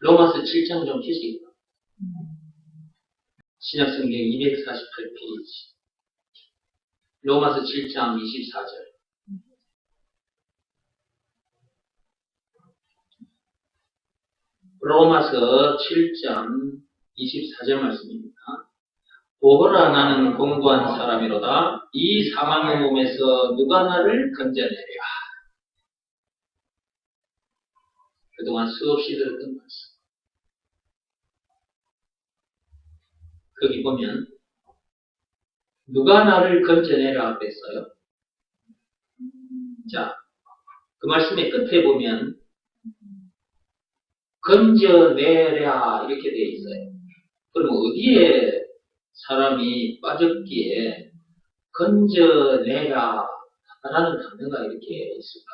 로마서 7장 좀 주시겠다. 신약성경 248페이지. 로마서 7장 24절. 로마서 7장 24절 말씀입니다. 보거라, 나는 공고한 사람이로다. 이 사망의 몸에서 누가 나를 건져내랴. 그동안 수없이 들었던 말씀. 거기 보면 누가 나를 건져내라 그랬어요. 자, 그 말씀의 끝에 보면 건져내랴 이렇게 되어 있어요. 그럼 어디에 사람이 빠졌기에 건져내라 라는 단어가 이렇게 있을까?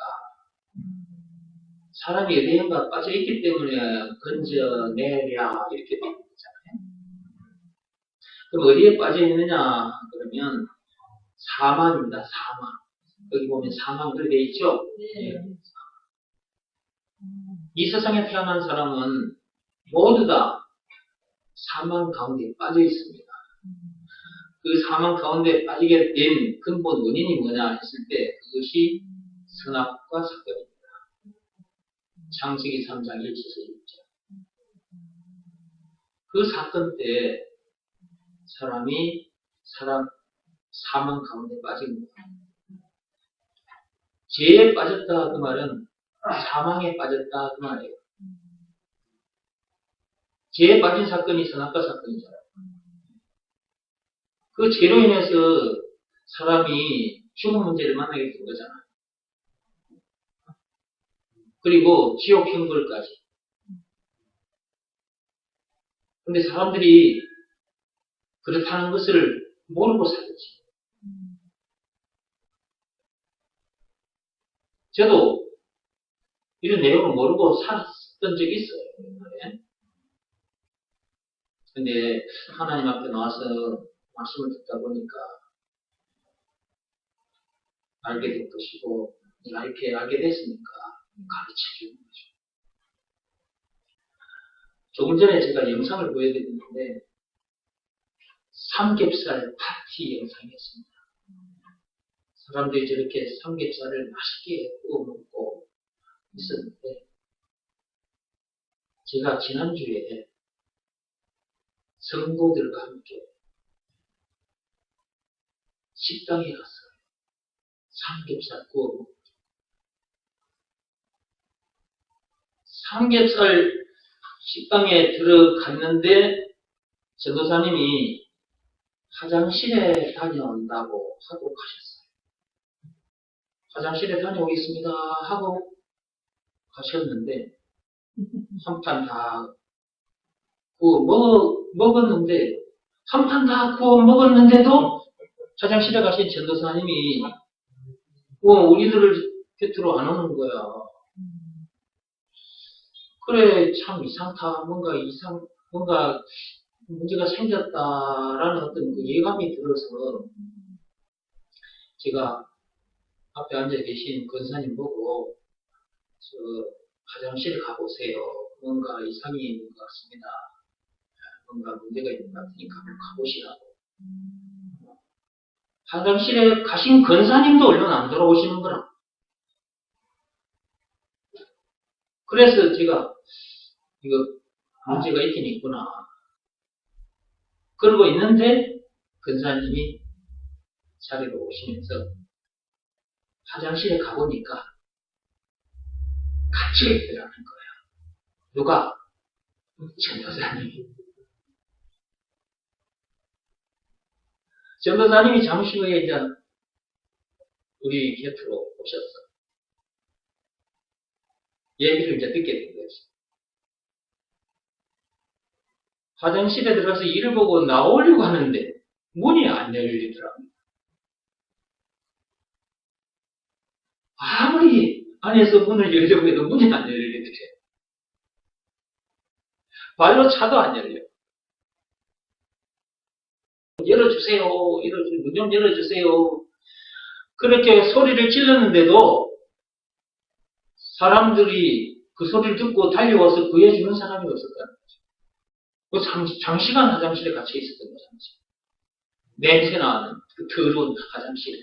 사람이 어디엔가 빠져있기 때문에 건져내랴 이렇게 되어 있잖아요. 그럼 어디에 빠져있느냐 그러면 사망입니다. 사망. 여기 보면 사망 그렇게 되어 있죠? 네. 이 세상에 태어난 사람은 모두 다 사망 가운데 빠져 있습니다. 그 사망 가운데 빠지게 된 근본 원인이 뭐냐 했을 때 그것이 선악과 사건입니다. 창세기 3장 1절에서 6절. 그 사건 때 사람이 사망 가운데 빠진 거예요. 죄에 빠졌다 그 말은 사망에 빠졌다 그 말이에요. 죄에 빠진 사건이 선악과 사건이잖아요. 그 죄로 인해서 사람이 죽음 문제를 만나게 된 거잖아요. 그리고 지옥 형벌까지. 근데 사람들이 그렇다는 것을 모르고 살았지. 저도 이런 내용을 모르고 살았던 적이 있어요. 근데 하나님 앞에 나와서 말씀을 듣다 보니까 알게 된 것이고 내가 이렇게 알게 됐으니까 가르쳐주는 거죠. 조금 전에 제가 영상을 보여드렸는데 삼겹살 파티 영상이었습니다. 사람들이 저렇게 삼겹살을 맛있게 구워 먹고 있었는데 제가 지난주에 성도들과 함께 식당에 갔어요. 삼겹살 구워 먹고. 삼겹살 식당에 들어갔는데 전도사님이 화장실에 다녀온다고 하고 가셨어요. 화장실에 다녀오겠습니다 하고 가셨는데 한 판 다 구워 먹었는데 한 판 다 구워 먹었는데도 화장실에 가신 전도사님이 우리들을 곁으로 안 오는 거야. 그래, 참 이상하다. 뭔가 문제가 생겼다라는 어떤 그 예감이 들어서 제가 앞에 앉아 계신 권사님 보고 화장실 가보세요. 뭔가 이상이 있는 것 같습니다. 뭔가 문제가 있는 것 같으니까 한번 가보시라고. 화장실에 가신 권사님도 얼른 안 돌아오시는 거라. 그래서 제가 이거 문제가 있긴 있구나. 그러고 있는데 권사님이 자리로 오시면서 화장실에 가보니까 같이 있더라는 거예요. 누가? 전도사님이. 전도사님이 잠시 후에 이제 우리 곁으로 오셨어. 얘기를 이제 듣게 된 거지. 화장실에 들어가서 일을 보고 나오려고 하는데 문이 안 열리더라고요. 아무리 안에서 문을 열려고 해도 문이 안 열리더래요. 발로 차도 안 열려요. 열어주세요. 문 좀 열어주세요. 그렇게 소리를 질렀는데도 사람들이 그 소리를 듣고 달려와서 구해주는 사람이 없었다는 거죠. 장시간 화장실에 갇혀 있었던 거죠. 냄새나는 그 더러운 화장실에.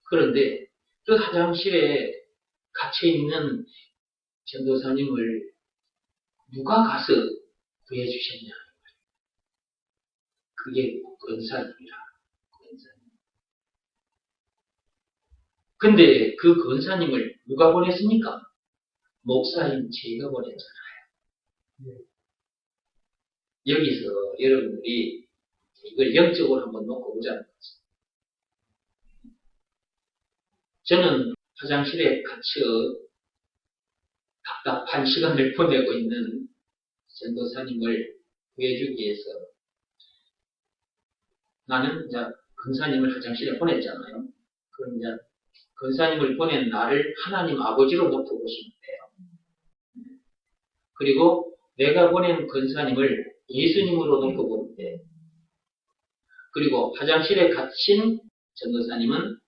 그런데 그 화장실에 갇혀있는 전도사님을 누가 가서 구해주셨냐. 그게 권사님이라. 권사님. 근데 그 권사님을 누가 보냈습니까? 목사인 제가 보냈잖아요. 여기서 여러분들이 이걸 영적으로 한번 놓고 보자는 거죠. 저는 화장실에 갇혀 답답한 시간을 보내고 있는 전도사님을 구해주기 위해서 나는 이제 권사님을 화장실에 보냈잖아요. 그럼 이제 권사님을 보낸 나를 하나님 아버지로 놓고 보시면 돼요. 그리고 내가 보낸 권사님을 예수님으로 놓고 보면 돼요. 그리고 화장실에 갇힌 전도사님은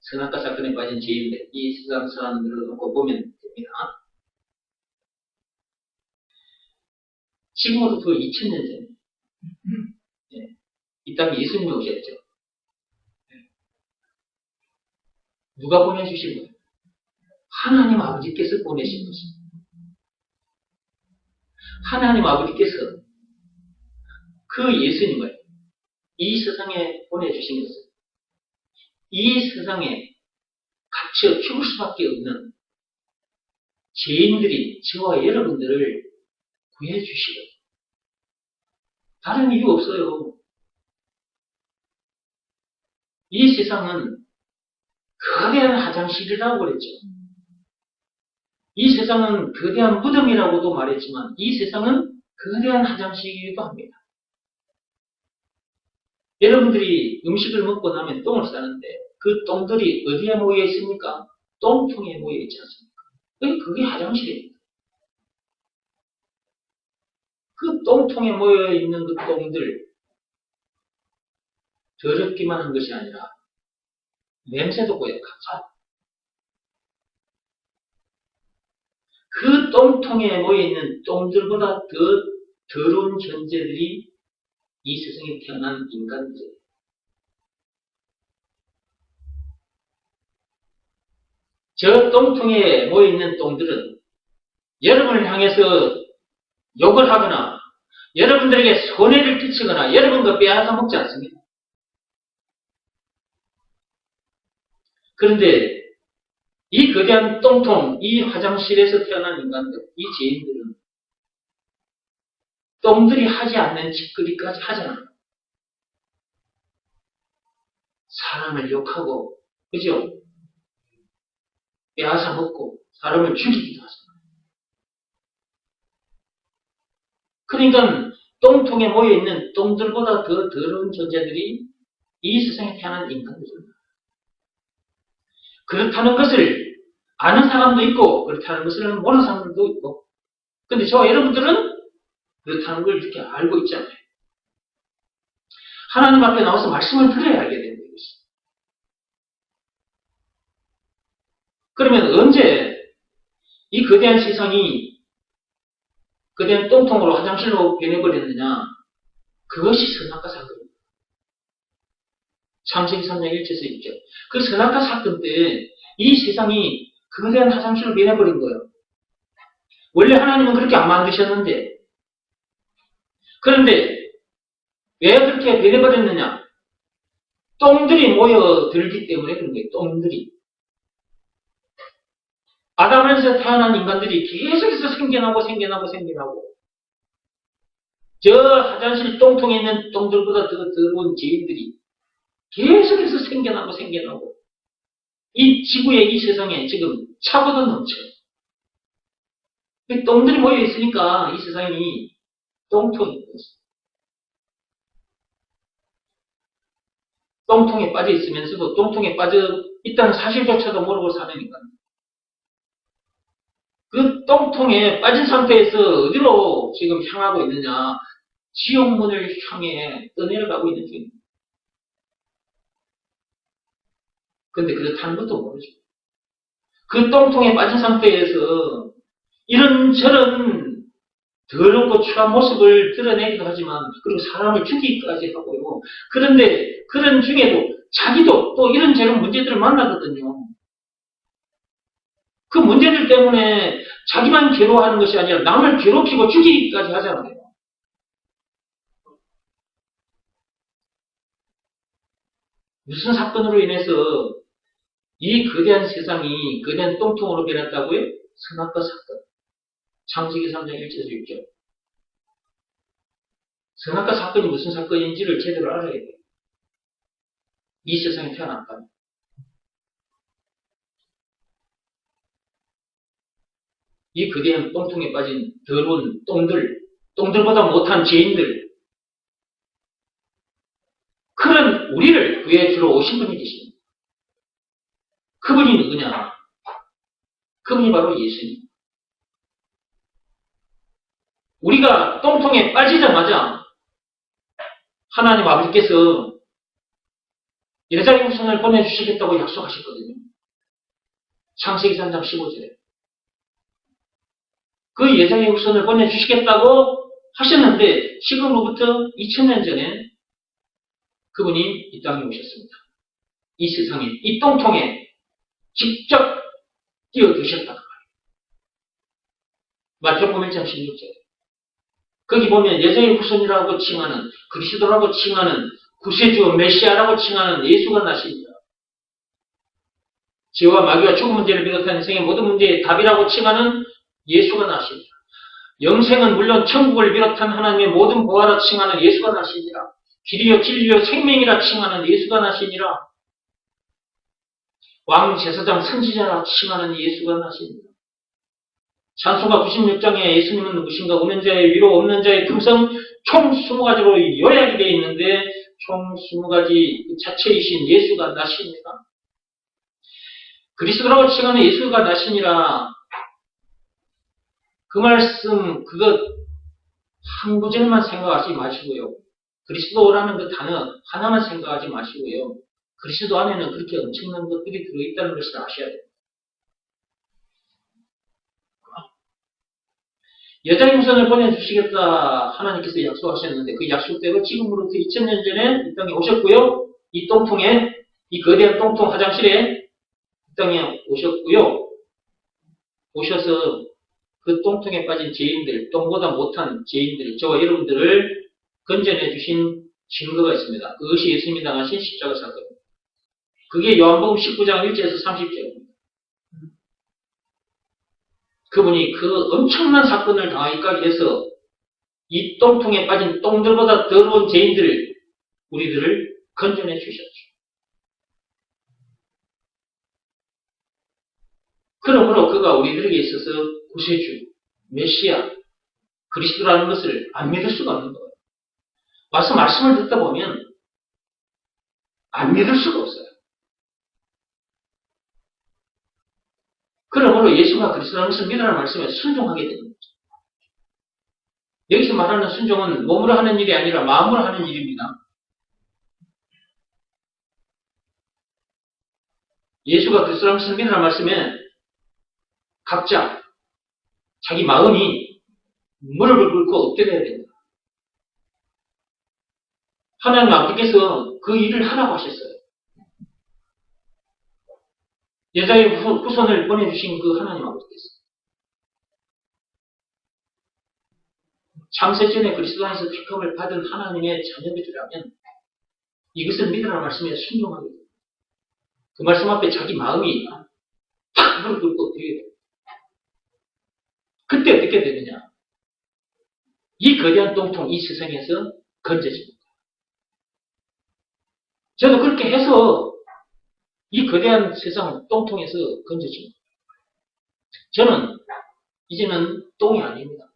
선악과 사건에 빠진 죄인들, 이 세상 사람들을 놓고 보면 됩니다. 지금으로부터 2000년 전에 이 땅에 예수님이 오셨죠. 누가 보내주신 거예요? 하나님 아버지께서 보내신 것입니다. 하나님 아버지께서 그 예수님을 이 세상에 보내주신 것은 이 세상에 갇혀 죽을 수밖에 없는 죄인들이 저와 여러분들을 구해주시고 다른 이유 없어요. 이 세상은 거대한 화장실이라고 그랬죠. 이 세상은 거대한 무덤이라고도 말했지만 이 세상은 거대한 화장실이기도 합니다. 여러분들이 음식을 먹고 나면 똥을 싸는데 그 똥들이 어디에 모여 있습니까? 똥통에 모여 있지 않습니까? 그게 화장실입니다. 그 똥통에 모여 있는 그 똥들 더럽기만 한 것이 아니라 냄새도 고약하죠. 그 똥통에 모여있는 똥들보다 더 더러운 존재들이 이 세상에 태어난 인간들. 저 똥통에 모여있는 똥들은 여러분을 향해서 욕을 하거나 여러분들에게 손해를 끼치거나 여러분과 빼앗아 먹지 않습니다. 그런데 이 거대한 똥통, 이 화장실에서 태어난 인간들, 이 죄인들은 똥들이 하지 않는 짓거리까지 하잖아요. 사람을 욕하고, 그죠? 빼앗아 먹고, 사람을 죽이기도 하잖아요. 그러니까 똥통에 모여있는 똥들보다 더 더러운 존재들이 이 세상에 태어난 인간들입니다. 그렇다는 것을 아는 사람도 있고 그렇다는 것을 모르는 사람도 있고 근데 저와 여러분들은 그렇다는 걸 이렇게 알고 있잖아요. 하나님 앞에 나와서 말씀을 들어야 알게 되는 것입니다. 그러면 언제 이 거대한 세상이 거대한 똥통으로 화장실로 변해버렸느냐? 그것이 선악과 사건입니다. 창세기 3장 1절에서 있죠. 그 선악과 사건 때 이 세상이 거대한 화장실로 변해버린 거예요. 원래 하나님은 그렇게 안 만드셨는데 그런데 왜 그렇게 변해버렸느냐? 똥들이 모여들기 때문에 그런 거예요. 똥들이. 아담에서 태어난 인간들이 계속해서 생겨나고 저 화장실 똥통에 있는 똥들보다 더 더러운 죄인들이 계속해서 생겨나고 이 지구에 이 세상에 지금 차고도 넘쳐요. 똥들이 모여있으니까 이 세상이 똥통이 있어요. 똥통에 빠져 있으면서도 똥통에 빠져 있다는 사실조차도 모르고 사니까 그 똥통에 빠진 상태에서 어디로 지금 향하고 있느냐? 지옥문을 향해 떠내려가고 있는 중입니다. 근데 그렇다는 것도 모르죠. 그 똥통에 빠진 상태에서 이런저런 더럽고 추한 모습을 드러내기도 하지만, 그리고 사람을 죽이기까지 하고요. 그런데 그런 중에도 자기도 또 이런저런 문제들을 만나거든요. 그 문제들 때문에 자기만 괴로워하는 것이 아니라 남을 괴롭히고 죽이기까지 하잖아요. 무슨 사건으로 인해서 이 거대한 세상이 거대한 똥통으로 변했다고요? 선악과 사건. 창세기 3장 1절에서 6절. 선악과 사건이 무슨 사건인지를 제대로 알아야 돼요. 이 세상에 태어났다. 이 거대한 똥통에 빠진 더러운 똥들보다 못한 죄인들, 그런 우리를 구해주러 오신 분이 계십니다. 그분이 누구냐? 그분이 바로 예수님. 우리가 똥통에 빠지자마자 하나님 아버지께서 여자의 후손을 보내주시겠다고 약속하셨거든요. 창세기 3장 15절에. 그 예정의 후손을 보내주시겠다고 하셨는데 지금으로부터 2000년 전에 그분이 이 땅에 오셨습니다. 이 세상에, 이 똥통에 직접 뛰어드셨다. 마태복음 1장 16절. 거기 보면 예정의 후손이라고 칭하는, 그리스도라고 칭하는, 구세주 메시아라고 칭하는 예수가 나십니다. 죄와 마귀와 죽음 문제를 비롯한 인생의 모든 문제의 답이라고 칭하는 예수가 나십니다. 영생은 물론 천국을 비롯한 하나님의 모든 보화라 칭하는 예수가 나시니라. 길이요 진리요 생명이라 칭하는 예수가 나시니라. 왕 제사장 선지자라 칭하는 예수가 나십니다. 찬송가 96장에 예수님은 누구신가? 오는 자의 위로 없는 자의 금성 총 20가지로 요약이 되어 있는데 총 20가지 자체이신 예수가 나십니다. 그리스도라고 칭하는 예수가 나시니라. 그 말씀, 그것 한 구절만 생각하지 마시고요. 그리스도라는 그 단어 하나만 생각하지 마시고요. 그리스도 안에는 그렇게 엄청난 것들이 들어있다는 것을 아셔야 돼요. 여자의 후손을 보내주시겠다 하나님께서 약속하셨는데 그 약속대로 지금으로부터 2000년 전에 이 땅에 오셨고요. 이 똥통에, 이 거대한 똥통 화장실에 이 땅에 오셨고요. 오셔서 그 똥통에 빠진 죄인들, 똥보다 못한 죄인들, 저와 여러분들을 건져내 주신 증거가 있습니다. 그것이 예수님이 당하신 십자가 사건입니다. 그게 요한복음 19장 1절에서 30절입니다. 그분이 그 엄청난 사건을 당하기까지 해서 이 똥통에 빠진 똥들보다 더러운 죄인들을, 우리들을 건져내 주셨죠. 그러므로 그가 우리들에게 있어서 구세주, 메시아, 그리스도라는 것을 안 믿을 수가 없는 거예요. 와서 말씀을 듣다 보면 안 믿을 수가 없어요. 그러므로 예수가 그리스도라는 것을 믿으라는 말씀에 순종하게 되는 거죠. 여기서 말하는 순종은 몸으로 하는 일이 아니라 마음으로 하는 일입니다. 예수가 그리스도라는 것을 믿으라는 말씀에 각자 자기 마음이 무릎을 꿇고 엎드려야 됩니다. 하나님 아버지께서 그 일을 하라고 하셨어요. 여자의 후손을 보내주신 그 하나님 아버지께서 창세전에 그리스도 안에서 택함을 받은 하나님의 자녀들이라면 이것을 믿으라는 말씀에 순종하게 됩니다. 그 말씀 앞에 자기 마음이 탁 무릎 꿇고 엎드려야 됩니다. 그때 어떻게 되느냐? 이 거대한 똥통, 이 세상에서 건져집니다. 저도 그렇게 해서 이 거대한 세상 똥통에서 건져집니다. 저는 이제는 똥이 아닙니다.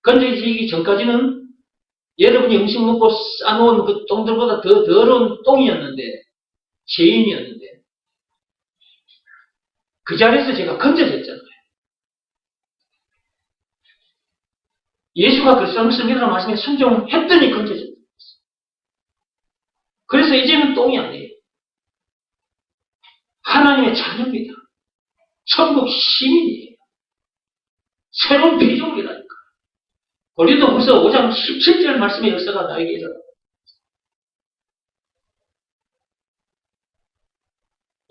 건져지기 전까지는 여러분이 음식 먹고 싸놓은 그 똥들보다 더 더러운 똥이었는데, 죄인이었는데, 그 자리에서 제가 건져졌잖아요. 예수가 그리스도를 믿으라는 말씀에 순종했더니 건져졌어요. 그래서 이제는 똥이 아니에요. 하나님의 자녀입니다. 천국 시민이에요. 새로운 피조물이라니까. 고린도후서 5장 17절 말씀의 역사가 나에게 일어납니다.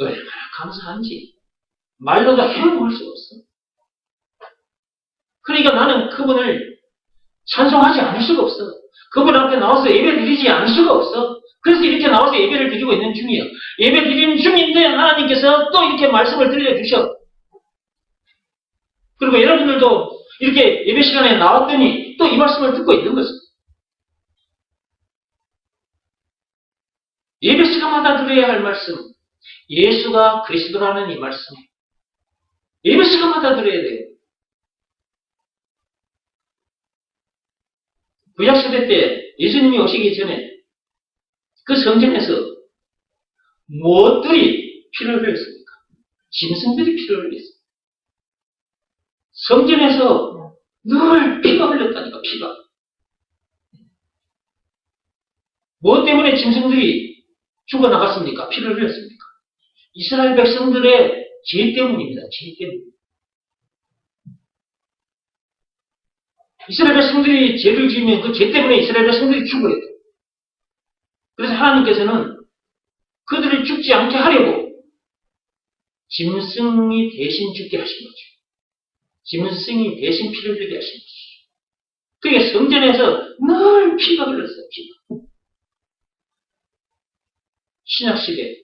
얼마나 감사한지 말로도 행동할 수가 없어. 그러니까 나는 그분을 찬송하지 않을 수가 없어. 그분 앞에 나와서 예배 드리지 않을 수가 없어. 그래서 이렇게 나와서 예배를 드리고 있는 중이에요. 예배 드리는 중인데 하나님께서 또 이렇게 말씀을 들려주셔. 그리고 여러분들도 이렇게 예배 시간에 나왔더니 또 이 말씀을 듣고 있는 거죠. 예배 시간마다 들어야 할 말씀. 예수가 그리스도라는 이 말씀. 예배 시간마다 들어야 돼요. 구약시대 때 예수님이 오시기 전에 그 성전에서 무엇들이 피를 흘렸습니까? 짐승들이 피를 흘렸습니다. 성전에서 늘 피가 흘렸다니까, 피가. 무엇 때문에 짐승들이 죽어나갔습니까? 피를 흘렸습니까? 이스라엘 백성들의 죄 때문입니다. 죄 때문. 이스라엘 백성들이 죄를 지으면 그 죄 때문에 이스라엘 백성들이 죽어야 돼요. 그래서 하나님께서는 그들을 죽지 않게 하려고 짐승이 대신 죽게 하신 거죠. 짐승이 대신 피를 흘리게 하신 거죠. 그게 성전에서 늘 피가 흘렀어요. 피가. 신약시대,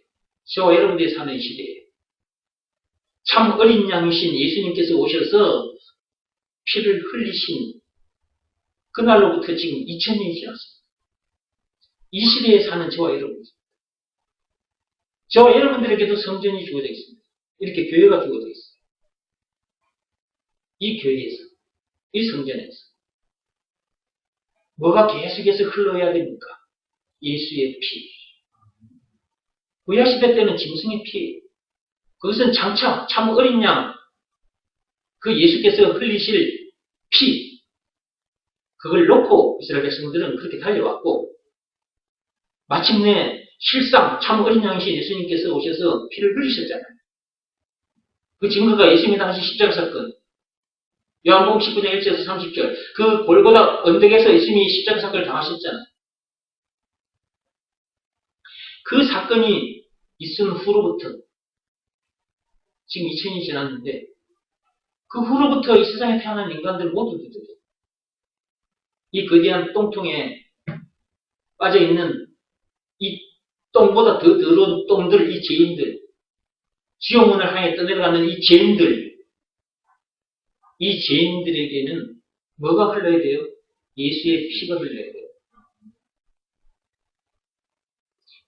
저와 여러분들이 사는 시대에 참 어린 양이신 예수님께서 오셔서 피를 흘리신 그날로부터 지금 2000년이 지났습니다. 이 시대에 사는 저와 여러분, 저와 여러분들에게도 성전이 주어져 있습니다. 이렇게 교회가 주어져 있어요. 이 교회에서, 이 성전에서 뭐가 계속해서 흘러야 됩니까? 예수의 피. 구약시대 때는 짐승의 피. 그것은 장차 참 어린 양, 그 예수께서 흘리실 피. 그걸 놓고 이스라엘 백성들은 그렇게 달려왔고, 마침내 실상 참 어린 양이신 예수님께서 오셔서 피를 흘리셨잖아요. 그 증거가 예수님이 당시 십자가 사건, 요한복음 19장 1절에서 30절, 그 골고다 언덕에서 예수님이 십자가 사건을 당하셨잖아요. 그 사건이 있은 후로부터 지금 2000년이 지났는데 그 후로부터 이 세상에 태어난 인간들 모두들 이 거대한 똥통에 빠져있는 이 똥보다 더 더러운 똥들, 이 죄인들, 지옥문을 향해 떠내려가는 이 죄인들, 이 죄인들에게는 뭐가 흘러야 돼요? 예수의 피가 흘러야 돼요.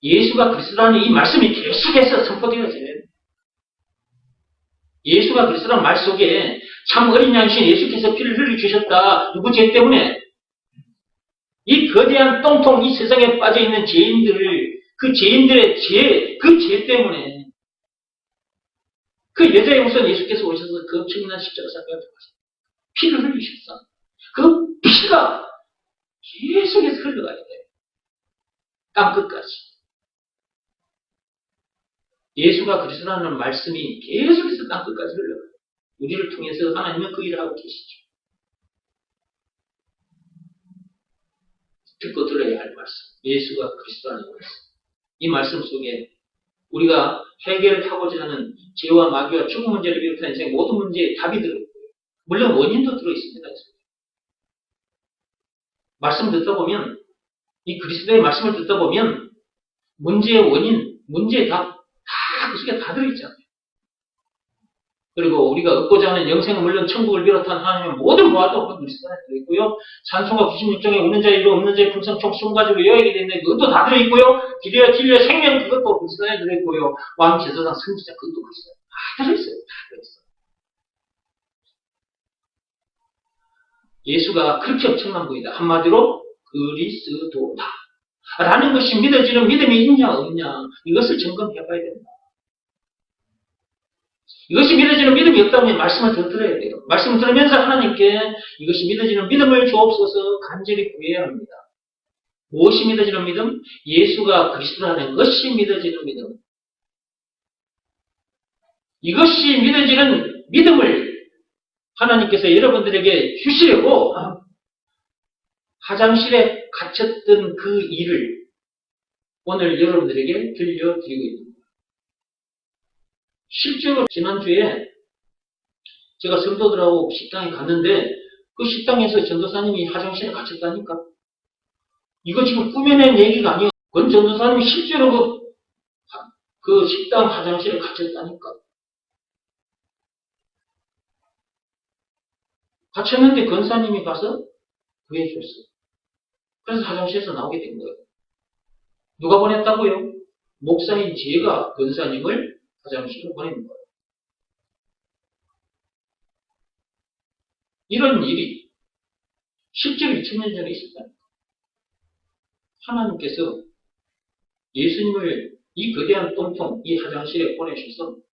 예수가 그리스도라는 이 말씀이 계속해서 선포되어져요. 예수가 그리스도라는 말 속에 참 어린 양이신 예수께서 피를 흘려주셨다. 누구 죄 때문에? 이 거대한 똥통, 이 세상에 빠져있는 죄인들, 그 죄인들의 죄, 그 죄 때문에 그 여자의 우선 예수께서 오셔서 그 엄청난 십자가 사건을 통해서 피를 흘리셨어. 그 피가 계속해서 흘러가야 돼요. 땅끝까지. 예수가 그리스도라는 말씀이 계속해서 땅끝까지 흘러가요. 우리를 통해서 하나님은 그 일을 하고 계시죠. 듣고 들어야 할 말씀. 예수가 그리스도라는 말씀. 이 말씀 속에 우리가 해결을 하고자 하는 죄와 마귀와 죽음 문제를 비롯한 인생의 모든 문제에 답이 들어있고요. 물론 원인도 들어있습니다. 말씀 듣다 보면, 이 그리스도의 말씀을 듣다 보면 문제의 원인, 문제의 답, 다 그 속에 다 들어있잖아요. 그리고 우리가 얻고자 하는 영생은 물론 천국을 비롯한 하나님의 모든 보화도 그리스도 안에 들어있고요. 찬송가 96종에 웃는 자의 이루 없는 자의 풍성 총 20가지로 여행이 되는데 그것도 다 들어있고요. 진리의 생명 그것도 그리스도 안에 들어있고요. 왕 제사장 선지자 그것도 그리스도 안에 다 들어있어요. 다 들어있어요. 예수가 그렇게 엄청난 분이다. 한마디로 그리스도다. 라는 것이 믿어지는 믿음이 있냐 없냐 이것을 점검해봐야 된다. 이것이 믿어지는 믿음이 없다면 말씀을 더 들어야 돼요. 말씀을 들으면서 하나님께 이것이 믿어지는 믿음을 주옵소서 간절히 구해야 합니다. 무엇이 믿어지는 믿음? 예수가 그리스도라는 것이 믿어지는 믿음. 이것이 믿어지는 믿음을 하나님께서 여러분들에게 주시려고 화장실에 갇혔던 그 일을 오늘 여러분들에게 들려드리고 있습니다. 실제로 지난주에 제가 성도들하고 식당에 갔는데 그 식당에서 전도사님이 화장실에 갇혔다니까. 이거 지금 꾸며낸 얘기가 아니에요. 권 전도사님이 실제로 그 식당 화장실에 갇혔다니까. 갇혔는데 권사님이 가서 구해줬어요. 그래서 화장실에서 나오게 된 거예요. 누가 보냈다고요? 목사인 제가 권사님을 화장실에 보낸 거예요. 이런 일이 실제로 2000년 전에 있었다니까. 하나님께서 예수님을 이 거대한 똥통, 이 화장실에 보내셔서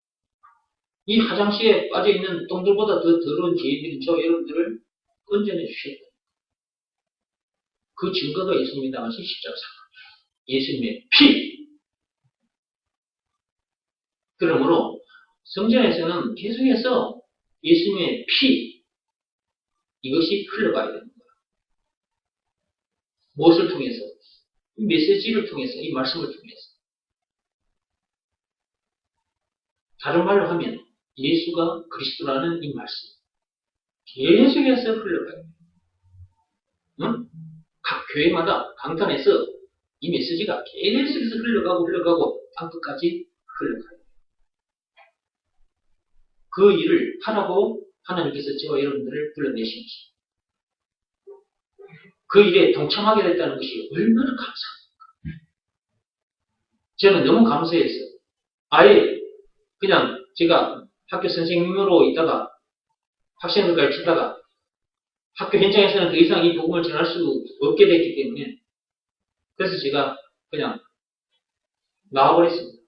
이 화장실에 빠져있는 똥들보다 더 더러운 죄인들인 저 여러분들을 건져내 주셨다. 그 증거가 예수님이 당하신 십자가 사건. 예수님의 피! 그러므로 성전에서는 계속해서 예수님의 피, 이것이 흘러가야 되는 거예요. 무엇을 통해서? 이 메시지를 통해서, 이 말씀을 통해서. 다른 말로 하면 예수가 그리스도라는 이 말씀 계속해서 흘러가요. 응? 각 교회마다 강단에서 이 메시지가 계속해서 흘러가고 땅끝까지 흘러가요. 그 일을 하라고 하나님께서 저와 여러분들을 불러내신 것입니다. 그 일에 동참하게 됐다는 것이 얼마나 감사합니까? 저는 너무 감사했어요. 아예 그냥 제가 학교 선생님으로 있다가 학생들 가르치다가 학교 현장에서는 더 이상 이 복음을 전할 수 없게 됐기 때문에 그래서 제가 그냥 나와버렸습니다.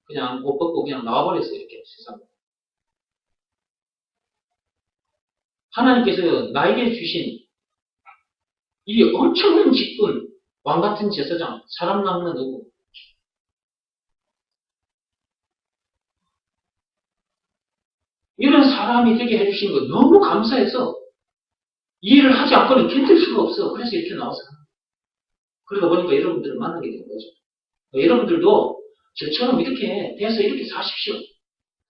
그냥 옷 벗고 그냥 나와버렸어요. 이렇게 세상으로. 하나님께서 나에게 주신 이 엄청난 직분, 왕같은 제사장, 사람 낚는 어부. 이런 사람이 되게 해주신 거 너무 감사해서 이 일을 하지 않고는 견딜 수가 없어. 그래서 이렇게 나와서. 그러다 보니까 여러분들을 만나게 된 거죠. 여러분들도 저처럼 이렇게 돼서 이렇게 사십시오.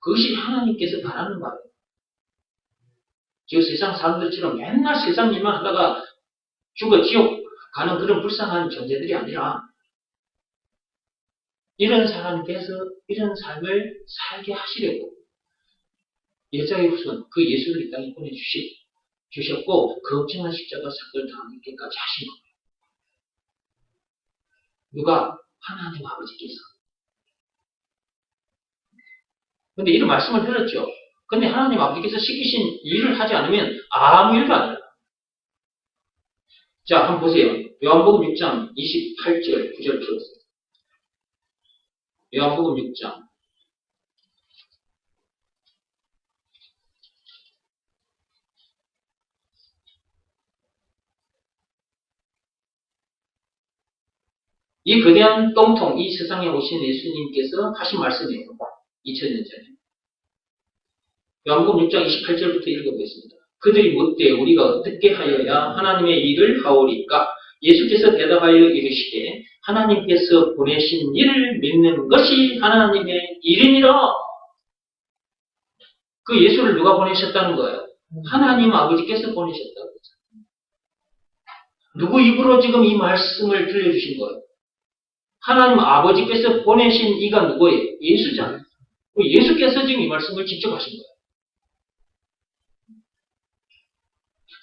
그것이 하나님께서 바라는 바예요. 저 세상 사람들처럼 맨날 세상 일만 하다가 죽어 지옥 가는 그런 불쌍한 존재들이 아니라 이런 사람께서 이런 삶을 살게 하시려고 여자의 후손, 그 예수를 이 땅에 보내주셨고 그 엄청난 십자가 사건을 당하기까지 하신 거예요. 누가? 하나님 아버지께서. 근데 이런 말씀을 들었죠. 근데 하나님 아버지께서 시키신 일을 하지 않으면 아무 일도 안 해요. 자, 한번 보세요. 요한복음 6장 28절 9절 들었어요. 요한복음 6장 이 거대한 똥통, 이 세상에 오신 예수님께서 하신 말씀이에요. 2000년 전에. 요한복음 6장 28절부터 읽어보겠습니다. 그들이 묻되 우리가 어떻게 하여야 하나님의 일을 하오리까? 예수께서 대답하여 이르시되 하나님께서 보내신 일을 믿는 것이 하나님의 일이니라. 그 예수를 누가 보내셨다는 거예요? 하나님 아버지께서 보내셨다고 거죠. 누구 입으로 지금 이 말씀을 들려주신 거예요? 하나님 아버지께서 보내신 이가 누구예요? 예수잖아요. 예수께서 지금 이 말씀을 직접 하신 거예요.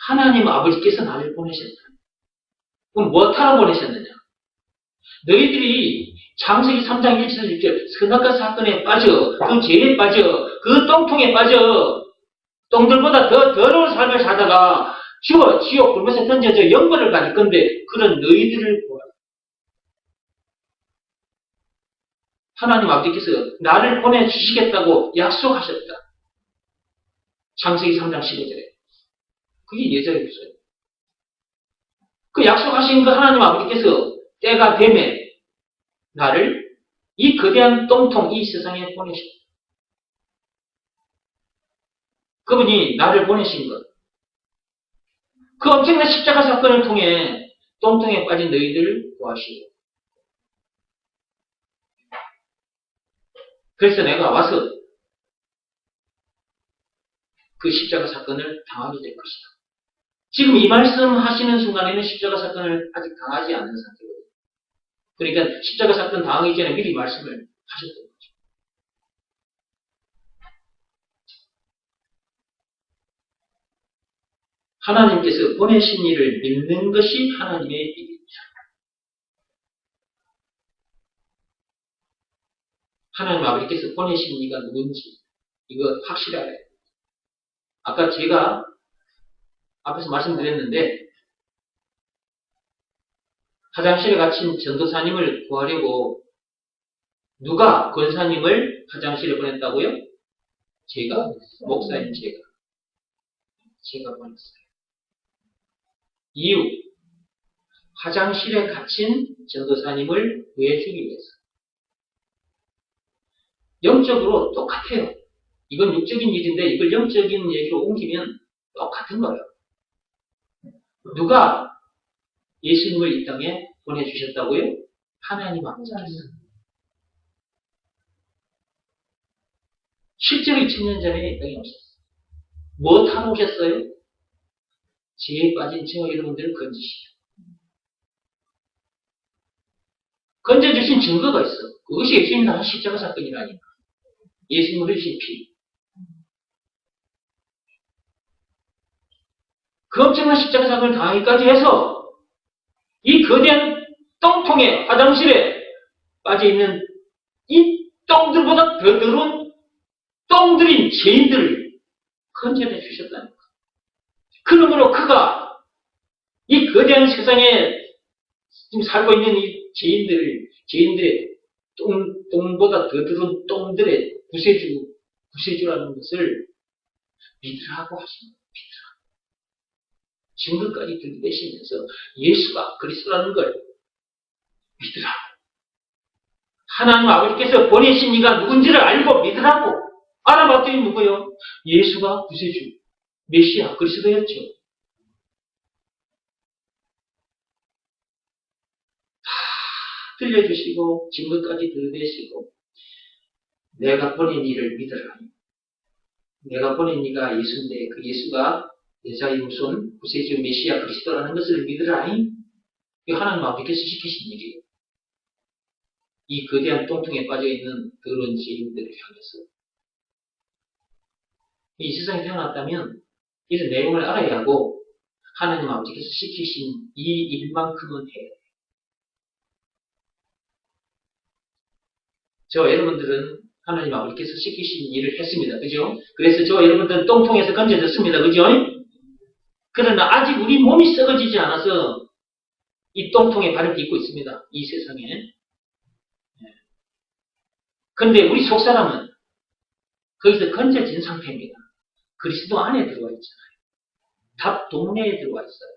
하나님 아버지께서 나를 보내셨다. 그럼 무엇하러 보내셨느냐? 너희들이 창세기 3장 1절 6절 선악과 사건에 빠져, 그 죄에 빠져, 그 똥통에 빠져, 똥들보다 더 더러운 삶을 살다가 죽어 지옥 불못에 던져져 영벌을 가질 건데 그런 너희들을 보라. 하나님 아버지께서 나를 보내주시겠다고 약속하셨다. 창세기 3장 15절에. 그게 예자의 구절이에요. 그 약속하신 그 하나님 아버지께서 때가 되면 나를 이 거대한 똥통 이 세상에 보내셨다. 그분이 나를 보내신 것. 그 엄청난 십자가 사건을 통해 똥통에 빠진 너희들을 구하시고. 그래서 내가 와서 그 십자가 사건을 당하게 될 것이다. 지금 이 말씀 하시는 순간에는 십자가 사건을 아직 당하지 않은 상태거든요. 그러니까 십자가 사건 당하기 전에 미리 말씀을 하셨던 거죠. 하나님께서 보내신 이를 믿는 것이 하나님의 일입니다. 하나님 아버지께서 보내신 이가 누군지 이거 확실하게 해요. 아까 제가 앞에서 말씀드렸는데 화장실에 갇힌 전도사님을 구하려고 누가 권사님을 화장실에 보냈다고요? 제가, 목사인 제가 보냈어요. 이유, 화장실에 갇힌 전도사님을 구해주기 위해서. 영적으로 똑같아요. 이건 육적인 일인데 이걸 영적인 얘기로 옮기면 똑같은 거예요. 누가 예수님을 이 땅에 보내주셨다고요? 하나님 아버지께서. 실제로 2000년 전에 이 땅에 오셨어요. 뭐 타고 오셨어요? 지혜에 빠진 저 여러분들을 건지시죠. 건져주신 증거가 있어. 그것이 예수님 나라 십자가 사건이라니까. 예수님을 흘리신 피. 그 엄청난 십자가 사건을 당하기까지 해서 이 거대한 똥통에 화장실에 빠져있는 이 똥들보다 더 더러운 똥들인 죄인들을 건져내 주셨다니까. 그러므로 그가 이 거대한 세상에 지금 살고 있는 이 죄인들의 똥보다 더 더러운 똥들의 구세주라는 것을 믿으라고 하십니다. 증거까지 들이대시면서 예수가 그리스도라는 걸 믿으라고. 하나님 아버지께서 보내신 이가 누군지를 알고 믿으라고. 알아봤더니 누구요? 예수가 구세주, 메시아, 그리스도였죠. 다 들려주시고 증거까지 들이대시고 내가 보낸 이를 믿으라. 내가 보낸 이가 예수인데 그 예수가 여자의 후손, 구세주, 메시아, 그리스도라는 것을 믿으라. 이 하나님 아버지께서 시키신 일이에요. 이 거대한 똥통에 빠져있는 더러운 죄인들을 향해서. 이 세상에 태어났다면 이런 내용을 알아야 하고 하나님 아버지께서 시키신 이 일만큼은 해야 돼요. 저 여러분들은 하나님 아버지께서 시키신 일을 했습니다. 그죠? 그래서 저 여러분들은 똥통에서 건져졌습니다. 그죠? 그러나 아직 우리 몸이 썩어지지 않아서 이 똥통에 발을 딛고 있습니다. 이 세상에. 그런데 우리 속사람은 거기서 건져진 상태입니다. 그리스도 안에 들어와 있잖아요. 답 동네에 들어와 있어요.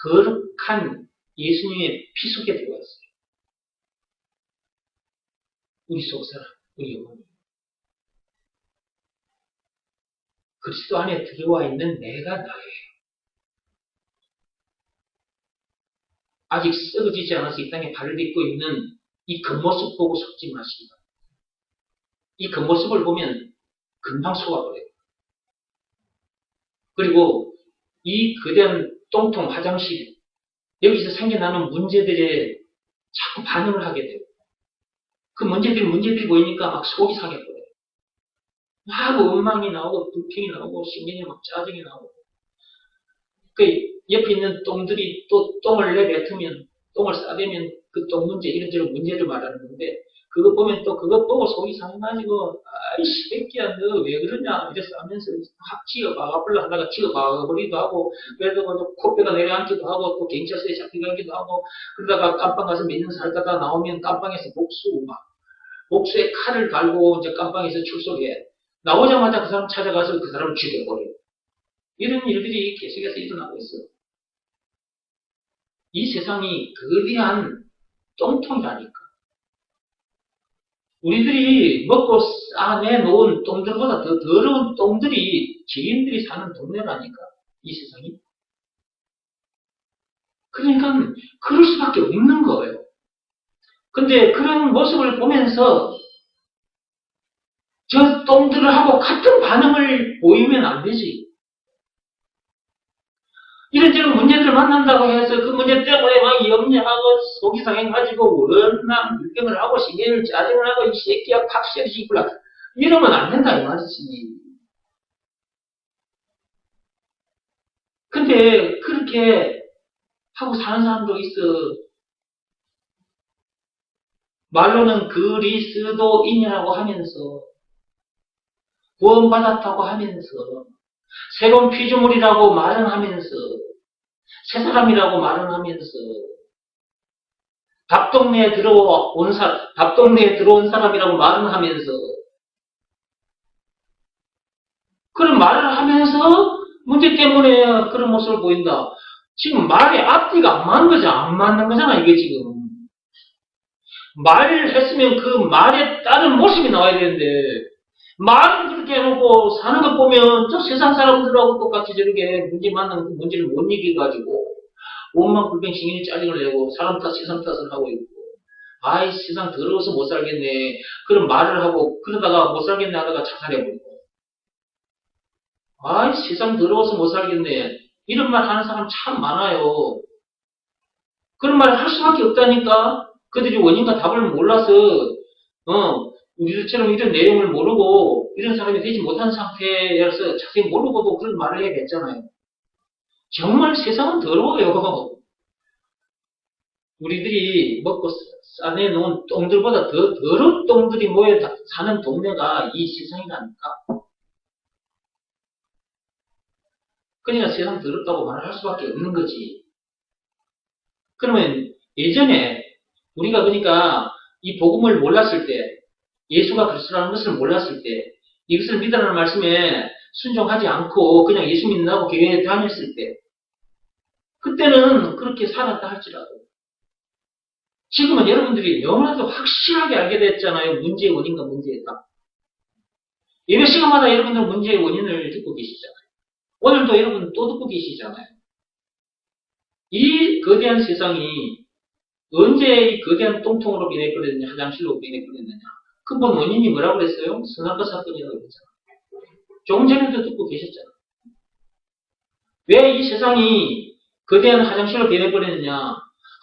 거룩한 예수님의 피 속에 들어와 있어요. 우리 속사람, 우리 영혼이. 그리스도 안에 들어와 있는 내가 나예요. 아직 썩어지지 않아서 이 땅에 발을 딛고 있는 이 겉모습 보고 속지 마시고. 이 겉모습을 보면 금방 속아버려요. 그리고 이 거대한 똥통 화장실, 여기서 생겨나는 문제들에 자꾸 반응을 하게 돼요. 그 문제들이 보이니까 막 속이 상해버려요. 막 원망이 나오고, 불평이 나오고, 신경이 막 짜증이 나오고. 그 옆에 있는 똥들이 또 똥을 내뱉으면, 똥을 싸대면 그 똥 문제, 이런저런 문제를 말하는 건데, 그거 보면 또 그거 보고 속이 상해가지고, 아이씨, 새끼야, 너 왜 그러냐? 이래서 하면서 확 치어박아버려 하다가 치어박아버리기도 하고, 그래도 코뼈가 내려앉기도 하고, 또 경찰서에 잡혀가기도 하고, 그러다가 깜빵 가서 몇 년 살다가 나오면 깜빵에서 목수에 칼을 달고 이제 깜빵에서 출소해. 나오자마자 그 사람 찾아가서 그 사람을 죽여버려요. 이런 일들이 계속해서 일어나고 있어요. 이 세상이 거대한 똥통이라니까. 우리들이 먹고 싸내놓은 똥들보다 더 더러운 똥들이, 지인들이 사는 동네라니까, 이 세상이. 그러니까, 그럴 수밖에 없는 거예요. 근데 그런 모습을 보면서, 저 똥들하고 같은 반응을 보이면 안 되지. 이런저런 문제들을 만난다고 해서 그 문제 때문에 막 염려하고 속이 상해가지고 워낙 불평을 하고 시계를 짜증을 하고 이 새끼야 팍시를 시구라 이러면 안 된다 이 말이지. 근데 그렇게 하고 사는 사람도 있어. 말로는 그리스도인이라고 하면서 구원받았다고 하면서 새로운 피조물이라고 말은 하면서 새 사람이라고 말은 하면서 답동네에 들어온 사람이라고 말은 하면서 그런 말을 하면서 문제 때문에 그런 모습을 보인다. 지금 말의 앞뒤가 안 맞는 거죠. 안 맞는 거잖아 이게 지금. 말을 했으면 그 말에 따른 모습이 나와야 되는데 말은 그렇게 해놓고 사는 거 보면 저 세상 사람들하고 똑같이 저렇게 문제 만나는 그 문제를 못 이겨가지고 원망 불평 신경이 짜증을 내고 사람 탓 세상 탓을 하고 있고 아이 세상 더러워서 못 살겠네 그런 말을 하고 그러다가 못 살겠네 하다가 자살해버리고 아이 세상 더러워서 못 살겠네 이런 말 하는 사람 참 많아요. 그런 말을 할 수밖에 없다니까. 그들이 원인과 답을 몰라서 우리들처럼 이런 내용을 모르고 이런 사람이 되지 못한 상태여서 자세히 모르고도 그런 말을 해야겠잖아요. 정말 세상은 더러워요. 우리들이 먹고 싸내놓은 똥들보다 더 더러운 똥들이 모여 사는 동네가 이 세상이라니까. 그러니까 세상 더럽다고 말을 할 수밖에 없는 거지. 그러면 예전에 우리가 그러니까 이 복음을 몰랐을 때 예수가 그리스도라는 것을 몰랐을 때 이것을 믿으라는 말씀에 순종하지 않고 그냥 예수 믿는다고 교회에 다녔을 때 그때는 그렇게 살았다 할지라도 지금은 여러분들이 너무나도 확실하게 알게 됐잖아요. 문제의 원인과 문제의 답. 예배 시간마다 여러분들은 문제의 원인을 듣고 계시잖아요. 오늘도 여러분 또 듣고 계시잖아요. 이 거대한 세상이 언제 이 거대한 똥통으로 변해버렸느냐, 화장실로 변해버렸느냐. 근본 원인이 뭐라고 그랬어요? 선악과 사건이라고 그랬잖아요. 조금 전에도 듣고 계셨잖아요. 왜 이 세상이 거대한 화장실로 변해버렸느냐.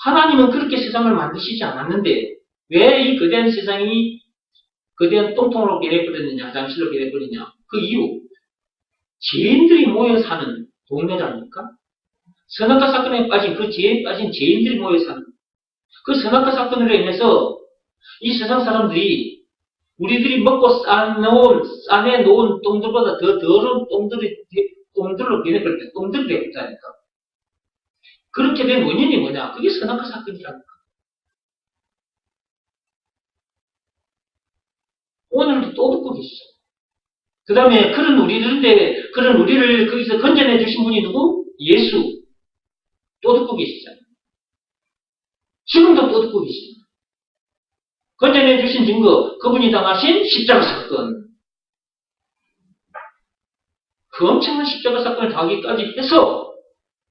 하나님은 그렇게 세상을 만드시지 않았는데 왜 이 거대한 세상이 거대한 똥통으로 변해버렸느냐, 화장실로 변해버리냐. 그 이유, 죄인들이 모여 사는 동네라니까. 선악과 사건에 빠진 그 죄에 빠진 죄인들이 모여 사는 그 선악과 사건으로 인해서 이 세상 사람들이 우리들이 먹고 싸내놓은 똥들보다 더 더러운 똥들로 변해버릴 때 똥들이 되었다니까. 그렇게 된 원인이 뭐냐? 그게 선악과 사건이라니까. 오늘도 또 듣고 계시죠. 그 다음에 그런 우리를 거기서 건져내 주신 분이 누구? 예수. 또 듣고 계시잖아요. 지금도 또 듣고 계시잖아요. 건져내 주신 증거, 그분이 당하신 십자가 사건. 그 엄청난 십자가 사건을 당하기까지 해서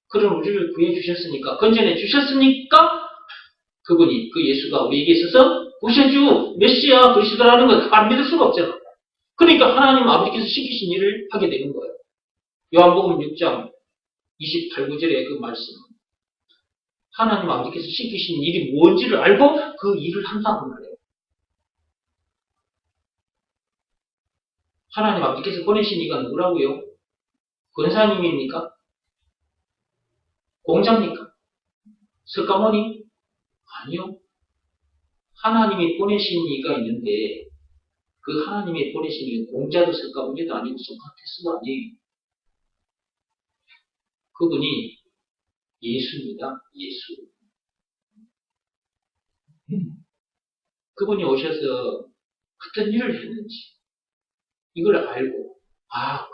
그런 우리를 구해 주셨으니까, 건져내 주셨으니까 그분이, 그 예수가 우리에게 있어서 구세주, 메시아, 그리스도라는 걸 안 믿을 수가 없잖아. 그러니까 하나님 아버지께서 시키신 일을 하게 되는 거예요. 요한복음 6장 28, 9절의 그 말씀. 하나님 아버지께서 시키신 일이 뭔지를 알고 그 일을 한다고 말해요. 하나님 아버지께서 보내신 이가 누구라고요? 권사님입니까? 공자입니까? 석가모니? 아니요. 하나님이 보내신 이가 있는데 그 하나님이 보내신 이는 공자도 석가모니도 아니고 소크라테스도 아니에요. 그분이 예수입니다. 예수. 그분이 오셔서 어떤 일을 했는지 이걸 알고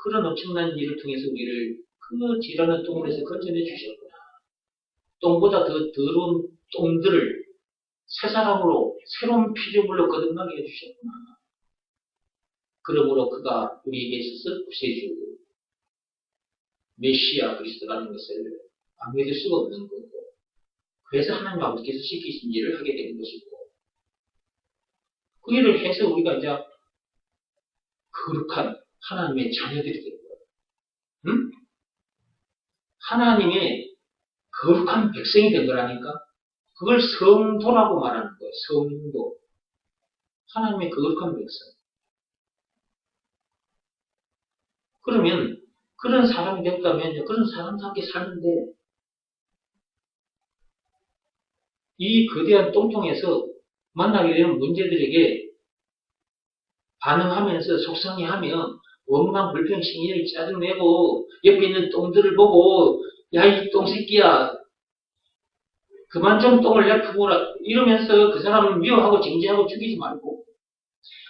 그런 엄청난 일을 통해서 우리를 그 지라는 똥물에서 건져내 주셨구나. 똥보다 더 더러운 똥들을 새 사람으로 새로운 피조물로 거듭나게 해주셨구나. 그러므로 그가 우리에게 있어서 구세주, 메시아 그리스도라는 것을 안 믿을 수가 없는 거고, 그래서 하나님 아버지께서 시키신 일을 하게 되는 것이고, 그 일을 해서 우리가 이제 거룩한 하나님의 자녀들이 되는 거예요. 응? 하나님의 거룩한 백성이 된 거라니까. 그걸 성도라고 말하는 거예요. 성도. 하나님의 거룩한 백성. 그러면 그런 사람이 됐다면 그런 사람과 함께 사는데, 이 거대한 똥통에서 만나게 되는 문제들에게 반응하면서 속상해하면 원망, 불평, 신의를 짜증내고 옆에 있는 똥들을 보고 야, 이 똥새끼야, 그만 좀 똥을 내뿜어라 이러면서 그 사람을 미워하고 징계하고 죽이지 말고,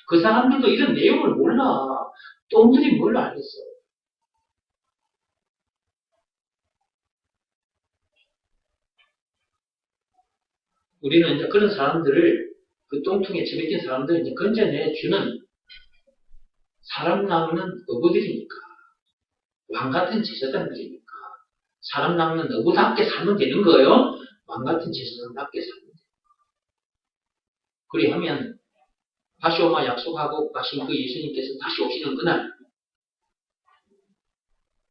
그 사람들도 이런 내용을 몰라. 똥들이 뭘 알겠어. 우리는 이제 그런 사람들을, 그 똥통에 처박힌 사람들을 이제 건져내주는 사람 낳는 어부들이니까, 왕 같은 제사장들이니까, 사람 낳는 어부답게 살면 되는 거예요. 왕 같은 제사장답게 살면 돼요. 그리하면 다시 오마 약속하고 가신 그 예수님께서 다시 오시는 그날,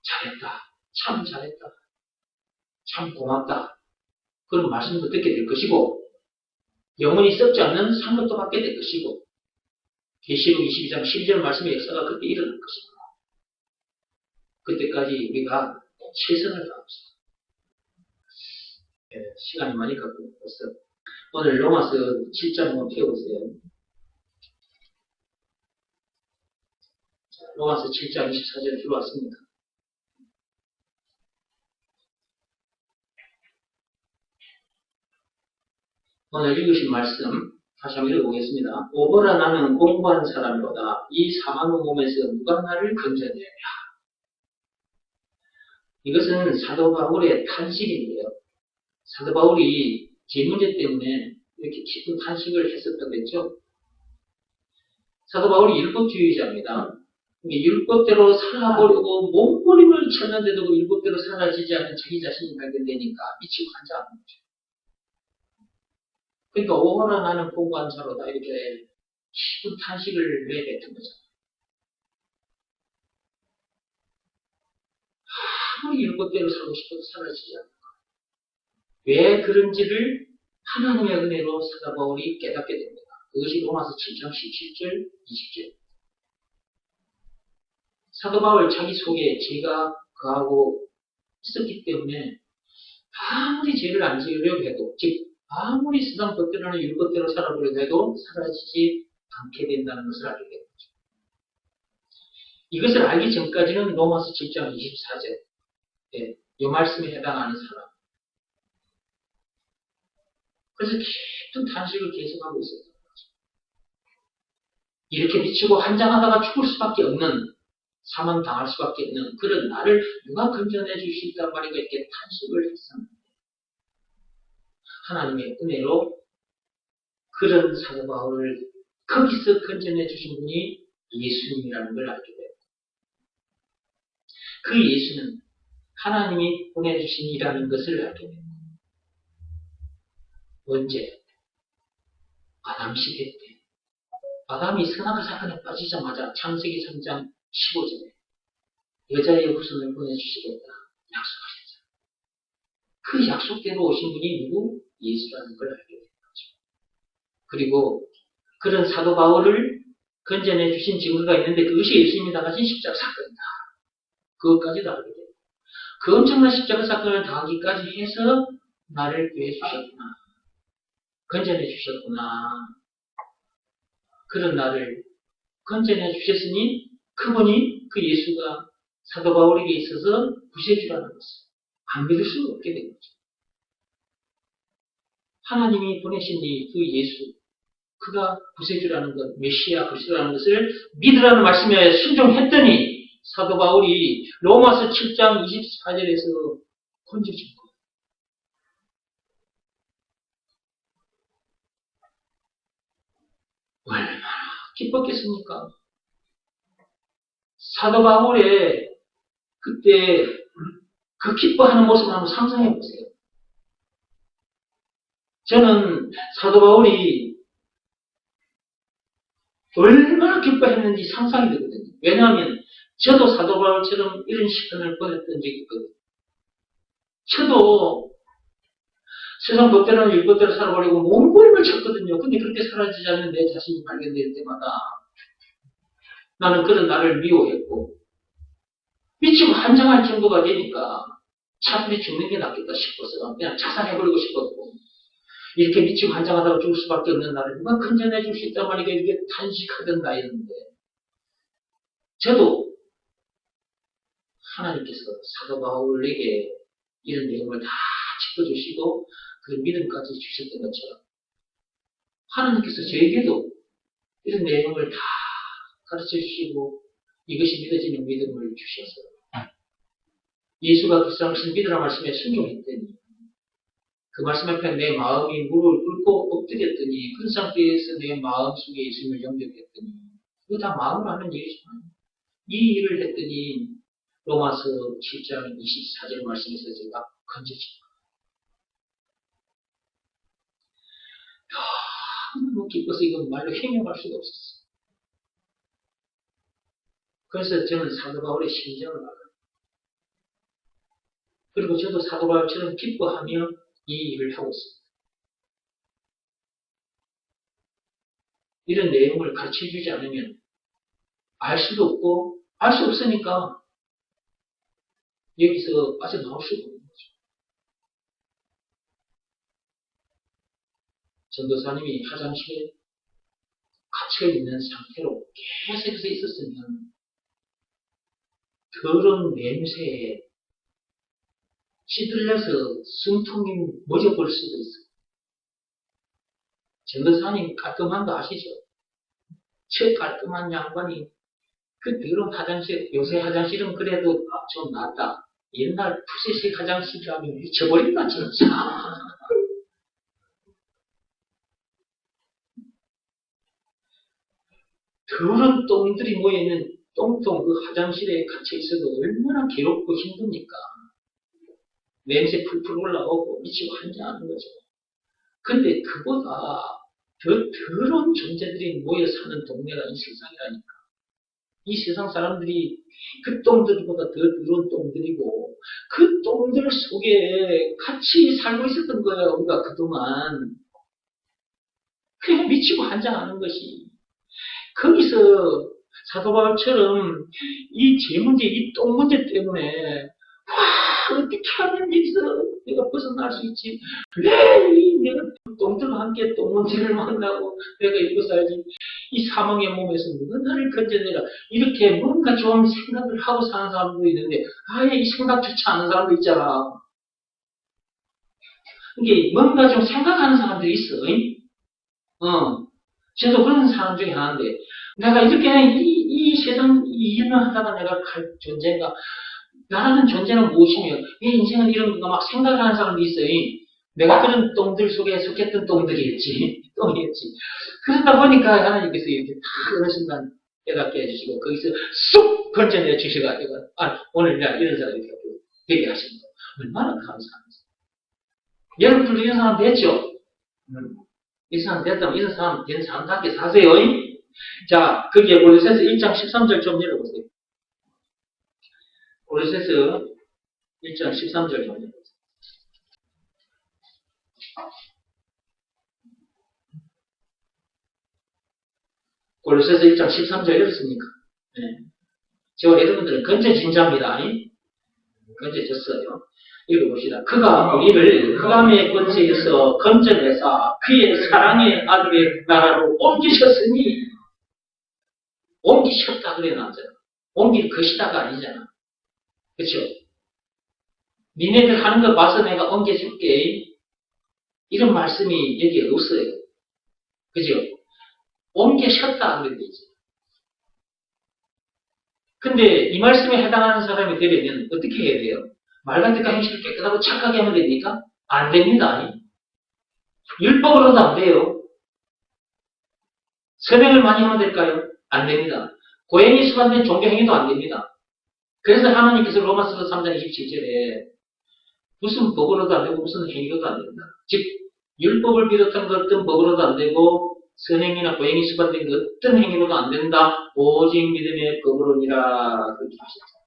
잘했다, 참 잘했다, 참 고맙다, 그런 말씀도 듣게 될 것이고, 영원히 썩지 않는 상급도 받게 될 것이고, 계시록 22장 12절 말씀의 역사가 그때 일어날 것입니다. 그때까지 우리가 최선을 다합시다. 시간이 많이 갖고 있어서 오늘 로마서 7장 한번 펴보세요. 로마서 7장 24절 들어왔습니다. 오늘 읽으신 말씀 다시 한번 읽어보겠습니다. 오거라 나는 공부한 사람보다 이 사망의 몸에서 누가 나를 건져내랴. 이것은 사도 바울의 탄식인데요. 사도 바울이 제 문제 때문에 이렇게 깊은 탄식을 했었다고 했죠. 사도 바울이 율법주의자입니다. 율법대로 살아보려고 몸부림을 쳤는데도 그 율법대로 사라지지 않는 자기 자신이 발견되니까 미치고 앉아앉는 거죠. 그러니까 오거라 나는 공부한 자로다 이렇게 깊은 탄식을 내뱉은 거죠. 아무리 율법대로 살고 싶어도 사라지지 않는 거예요. 왜 그런지를 하나님의 은혜로 사도 바울이 깨닫게 됩니다. 그것이 로마서 7장 17절, 20절. 사도 바울 자기 속에 죄가 거하고 있었기 때문에 아무리 죄를 안 지으려고 해도, 즉 아무리 세상 법대로나 율법대로 살아보려고 해도 사라지지 않게 된다는 것을 알게 됩니다. 이것을 알기 전까지는 로마서 7장 24절, 이 말씀에 해당하는 사람. 그래서 깊은 탄식을 계속하고 있었던 거죠. 이렇게 미치고 한장하다가 죽을 수밖에 없는, 사망당할 수밖에 없는 그런 나를 누가 건져내 주실까 말이가 이렇게 탄식을 했었는데, 하나님의 은혜로 그런 사도 바울을 거기서 건져내 주신 분이 예수님이라는 걸 알게 돼요. 그 예수는 하나님이 보내주신 이라는 것을 알게 돼요. 언제? 아담 시대 때. 아담이 선악과 사건에 빠지자마자 창세기 3장 15절에 여자의 후손을 보내주시겠다 약속하셨죠. 그 약속대로 오신 분이 누구? 예수라는 걸 알게 된 거죠. 그리고 그런 사도 바울을 건져내 주신 증거가 있는데 그것이 예수님이 당하신 십자가 사건이다. 그것까지도 알게 돼요. 그 엄청난 십자가 사건을 당하기까지 해서 나를 구해 주셨구나. 건져내 주셨구나. 그런 나를 건져내 주셨으니 그분이, 그 예수가 사도 바울에게 있어서 구세주라는 것을 안 믿을 수가 없게 된 거죠. 하나님이 보내신 이 그 예수, 그가 구세주라는 것, 메시아 그리스도라는 것을 믿으라는 말씀에 순종했더니 사도 바울이 로마서 7장 24절에서 건져진 거예요. 얼마나 기뻤겠습니까? 사도 바울의 그때 그 기뻐하는 모습을 한번 상상해 보세요. 저는 사도 바울이 얼마나 기뻐했는지 상상이 되거든요. 왜냐하면 저도 사도 바울처럼 이런 시간을 보냈던 적이 있거든요. 저도 세상 법대로 일법대로 살아보려고 몸부림을 쳤거든요. 근데 그렇게 사라지지 않는 내 자신이 발견될 때마다 나는 그런 나를 미워했고 미치고 한장할 정도가 되니까 차라리 죽는 게 낫겠다 싶어서 그냥 자살해버리고 싶었고 이렇게 미치고 한장하다가 죽을 수밖에 없는 나를 누가 건져내줄 수 있단 말이야. 이게 탄식하던 나였는데 저도 하나님께서 사도 바울에게 이런 내용을 다 짚어주시고 그 믿음까지 주셨던 것처럼 하나님께서 저에게도 이런 내용을 다 가르쳐 주시고 이것이 믿어지는 믿음을 주셔서 예수가 그 당시 믿으라 말씀에 순종했더니 그 말씀 앞에 내 마음이 무릎을 꿇고 엎드렸더니 그런 상태에서 내 마음속에 예수님을 영접했더니 이거 다 마음으로 하는 일이지만 이 일을 했더니 로마서 7장 24절 말씀에서 제가 건져집니다. 너무 기뻐서 이건 말로 형용할 수가 없었어요. 그래서 저는 사도 바울의 심정을 알아요. 그리고 저도 사도 바울처럼 기뻐하며 이 일을 하고 있습니다. 이런 내용을 가르쳐주지 않으면 알 수도 없고 알 수 없으니까 여기서 빠져나올 수가 없는 거죠. 전도사님이 화장실에 갇혀있는 상태로 계속해서 있었으면 더러운 냄새에 찌들려서 숨통이 멎어버릴 수도 있어요. 전도사님 깔끔한 거 아시죠? 저 깔끔한 양반이 그 더러운 화장실, 요새 화장실은 그래도 좀 낫다. 옛날 푸세식 화장실이라면 미쳐버린다 진짜. 더러운 똥들이 모여있는 똥똥 그 화장실에 갇혀 있어도 얼마나 괴롭고 힘듭니까? 냄새 풀풀 올라오고 미치고 한장하는 거죠. 근데 그보다 더 더러운 존재들이 모여 사는 동네가 이 세상이라니까. 이 세상 사람들이 그 똥들보다 더 더러운 똥들이고 그 똥들 속에 같이 살고 있었던 거예요. 우리가 그동안. 그냥 미치고 한장하는 것이. 거기서 사도 바울처럼 이 죄 문제, 이 똥 문제 때문에 어떻게 하면 여기서 내가 벗어날 수 있지? 왜 내가 똥들과 함께 똥먼지를 만나고 내가 이거 살지? 이 사망의 몸에서 누가 나를 건져내라. 이렇게 뭔가 좀 생각을 하고 사는 사람도 있는데 아예 이 생각조차 않은 사람도 있잖아. 이게 뭔가 좀 생각하는 사람들이 있어. 저도 그런 사람 중에 하나인데 내가 이렇게 이 세상 이 일을 하다가 내가 갈 존재인가? 나라는 존재는 무엇이며 내 인생은 이런 건가 막 생각을 하는 사람도 있어요. 내가 그런 똥들 속에 속했던 똥들이었지. 똥이었지. 그러다 보니까 하나님께서 이렇게 딱 어느 순간 깨닫게 해주시고 거기서 쑥 건져내 주셔가지고 오늘 내가 이런 사람이 되게 하신 거 얼마나 감사합니다. 여러분들도 이런 사람 됐죠? 이 사람 됐다면 이런 사람 된 사람답게 사세요. 자, 거기에 골로새서 1장 13절 좀 읽어보세요. 골로새서 1장 13절 좀 읽어보세요. 골로새서 1장 13절 읽었습니까? 네. 제가 여러분들은 건져진 자입니다. 건져졌어요. 읽어봅시다. 그가 우리를 흑암의 권세에서 건져내사 그의 사랑의 아들의 나라로 옮기셨으니 옮기셨다 그래 놨잖아. 옮길 것이다가 아니잖아. 그렇죠? 니네들 하는 거 봐서 내가 옮겨줄게. 이런 말씀이 여기에 없어요. 그죠? 옮기셨다 그래 되지. 근데 이 말씀에 해당하는 사람이 되려면 어떻게 해야 돼요? 말과 뜻과 행실을 깨끗하고 착하게 하면 됩니까? 안 됩니다. 율법으로도 안 돼요. 선행을 많이 하면 될까요? 안 됩니다. 고행이 수반된 종교 행위도 안 됩니다. 그래서 하나님께서 로마서 3장 27절에 무슨 법으로도 안 되고 무슨 행위로도 안 된다. 즉 율법을 비롯한 것 어떤 법으로도 안 되고 선행이나 고행이 수반된 것 어떤 행위로도 안 된다. 오직 믿음의 법으로니라 그렇게 하셨다.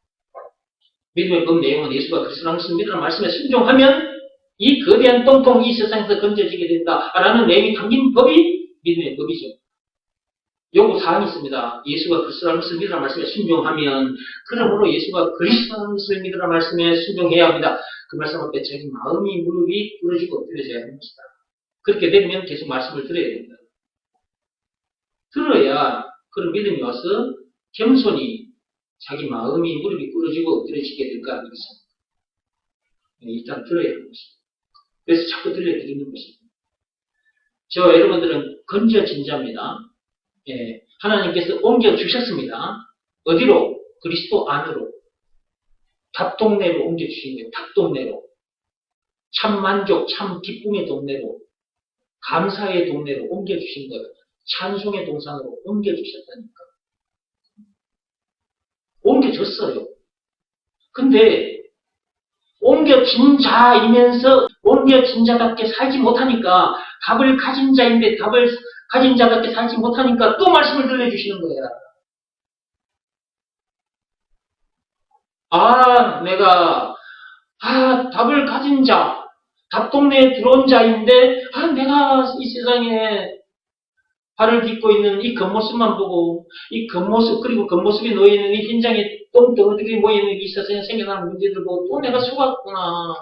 믿음의 법 내용은 예수가 그리스도라는 것을 믿으라는 말씀에 순종하면 이 거대한 똥통이 이 세상에서 건져지게 된다라는 내용이 담긴 법이 믿음의 법이죠. 요구 사항이 있습니다. 예수가 그리스도라는 것을 믿으라는 말씀에 순종하면 그러므로 예수가 그리스도라는 것을 믿으라는 말씀에 순종해야 합니다. 그 말씀 앞에 자기 마음이 무릎이 꿇어지고 엎드려져야 하는 것이다. 그렇게 되면 계속 말씀을 들어야 됩니다. 들어야 그런 믿음이 와서 겸손히 자기 마음이 무릎이 꿇어지고 엎드려지게 될까 하겠습니다. 일단 들어야 하는 것입니다. 그래서 자꾸 들려드리는 것입니다. 저와 여러분들은 건져진 자입니다. 예, 하나님께서 옮겨주셨습니다. 어디로? 그리스도 안으로. 답동네로 옮겨주신 거예요. 답동네로. 참 만족, 참 기쁨의 동네로. 감사의 동네로 옮겨주신 거예요. 찬송의 동산으로 옮겨주셨다니까. 옮겨줬어요. 근데 옮겨진 자이면서 옮겨진 자답게 살지 못하니까 답을 가진 자인데 답을 가진 자답게 살지 못하니까 또 말씀을 들려주시는 거야. 내가 답을 가진 자, 답동네에 들어온 자인데 내가 이 세상에 발을 딛고 있는 이 겉모습만 보고 이 겉모습 그리고 겉모습에 놓여있는 이 현장에 똥덩어리들이 모여있는 이 세상에 생겨나는 문제들 보고 또 내가 속았구나.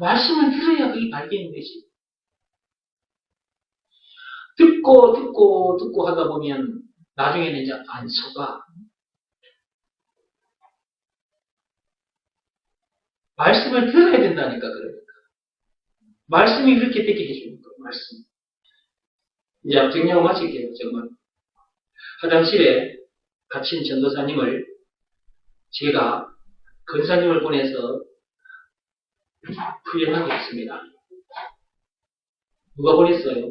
말씀을 들어야 그게 발견이 되지. 듣고 하다 보면 나중에는 이제 안 속아. 말씀을 들어야 된다니까 그러니까. 말씀이 그렇게 되게 해주는 거예요. 말씀. 이제 정리하고 마칠게요. 정말. 화장실에 갇힌 전도사님을 제가 근사님을 보내서 훈련하게 했습니다. 누가 보냈어요?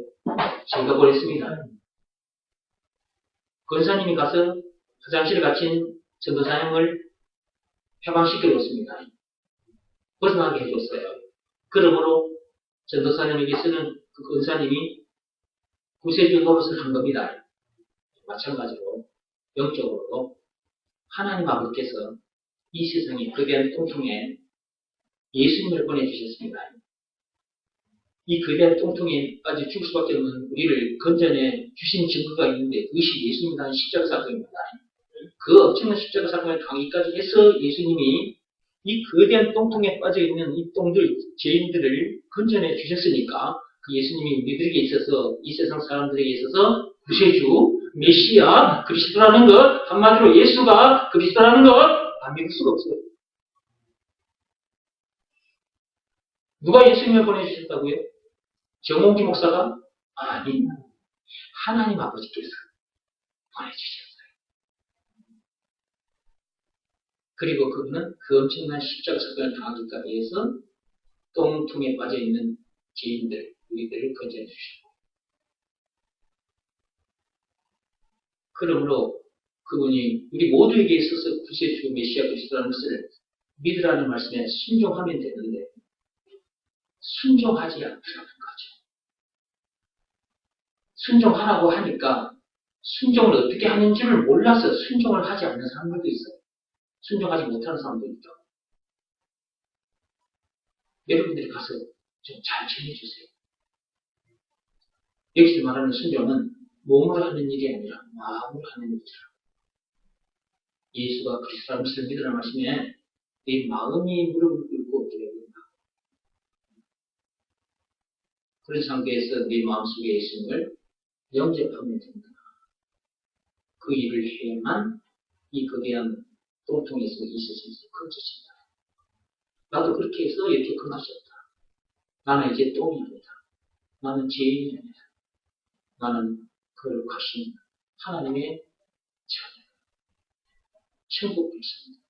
제가 보냈습니다. 근사님이 가서 화장실에 갇힌 전도사님을 해방시켜 줬습니다. 벗어나게 해줬어요. 그러므로 전도사님에게서는 그 근사님이 구세주 노릇을 한 겁니다. 마찬가지로 영적으로 하나님 아버지께서 이 세상에 거대한 똥통에 예수님을 보내주셨습니다. 이 거대한 똥통에 빠져 죽을 수밖에 없는 우리를 건져내 주신 증거가 있는데 그것이 예수님이라는 십자가 사건입니다. 그 엄청난 십자가 사건을 당하기까지 해서 예수님이 이 거대한 똥통에 빠져있는 이 똥들, 죄인들을 건져내 주셨으니까 그 예수님이 우리들에게 있어서 이 세상 사람들에게 있어서 구세주, 메시아, 그리스도라는 것, 한마디로 예수가 그리스도라는 것 안 믿을 수가 없어요. 누가 예수님을 보내주셨다고요? 정홍기 목사가? 아니, 하나님 아버지께서 보내주셨어요. 그리고 그분은 그 엄청난 십자가 사건을 당하기까지 해서 똥통에 빠져있는 죄인들, 우리들을 건져내 주셨고 그러므로 그분이 우리 모두에게 있어서 구세주 메시아 그리스도라는 것을 믿으라는 말씀에 순종하면 되는데 순종하지 않더라는 거죠. 순종하라고 하니까 순종을 어떻게 하는지를 몰라서 순종을 하지 않는 사람들도 있어요. 순종하지 못하는 사람도 있죠. 여러분들이 가서 좀 잘 챙겨주세요. 여기서 말하는 순종은 몸으로 하는 일이 아니라 마음으로 하는 일이라. 예수가 그리스도라는 것을 믿으라는 말씀에 네 마음이 무릎을 꿇고 엎드려야 된다. 그런 상태에서 네 마음속에 예수님을 영접하면 된다. 그 일을 해야만 이 거대한 똥통에서 이 세상에서 건져진다. 나도 그렇게 해서 이렇게 건너셨다. 나는 이제 똥이 아니다. 나는 죄인이 아니다. 나는 거룩하신 하나님의 자녀. 천국 백성이다.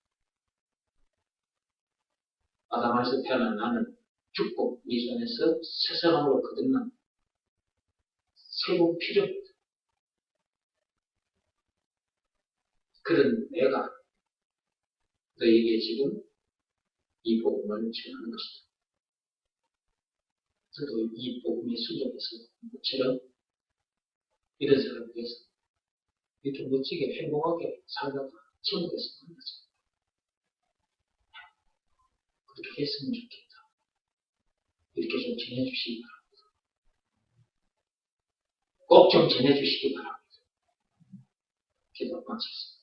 아담에서 태어난 나는 죽고 예수 안에서 새 사람으로 거듭난 새로운 피조물이다. 그런 내가 너에게 지금 이 복음을 전하는 것이다. 저도 이 복음이 수족에서 모처럼 이런 사람을 위해서 이렇게 멋지게 행복하게 살다가 천국에서 만나자. 그렇게 했으면 좋겠다. 이렇게 좀 전해주시기 바랍니다. 꼭 좀 전해주시기 바랍니다. 기도 마치겠습니다.